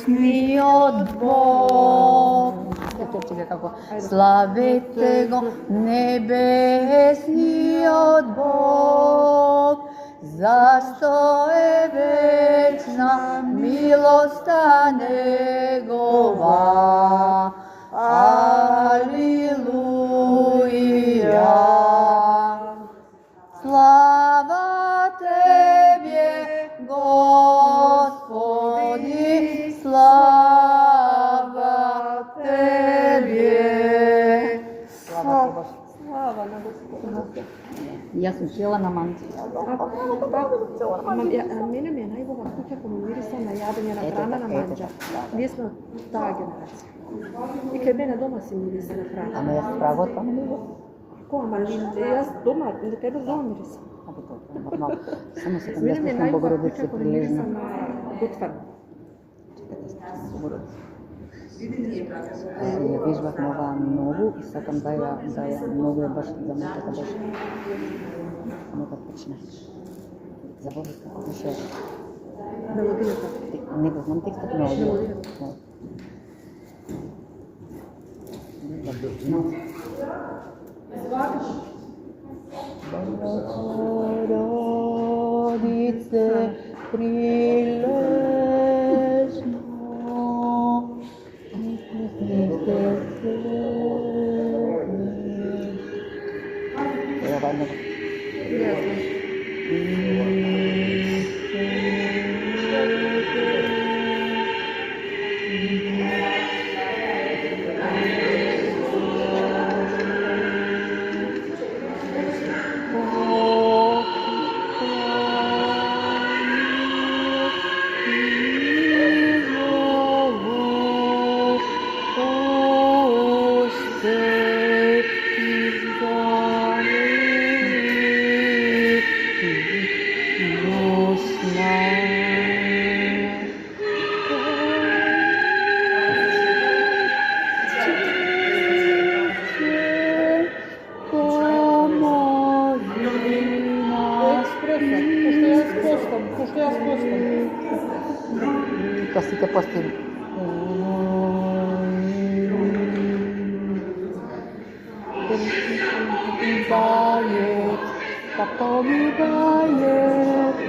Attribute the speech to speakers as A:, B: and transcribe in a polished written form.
A: небесниот Бог. Славете го небесниот Бог, зашто е вечна милоста негова. Алилуја. Слава Тебе, Господи, слава Тебе.
B: Слава на Господа.
A: Јас сум чела на манти.
B: Мене ми е најубава куќа кога мириса на јадење на храна на манџа. Ние сме од таа генерација. И кај мене дома си мириса на храна.
A: Ама јас правот па не ми го.
B: Која манџа? Јас дома, кај да дома мириса.
A: Само се
B: Мене ми е најубава
A: Богородица
B: куќа кога мириса
A: прилежна.
B: на готвен.
A: Ја вежбав оваа многу и сакам да ја многу е баш за мене така беше. Само да почне. Заборав како беше.
B: Мелодијата.
A: Не го знам текстот на овој. Богородице прилежна. Тоа сите постим. Дајет, како ми дајет,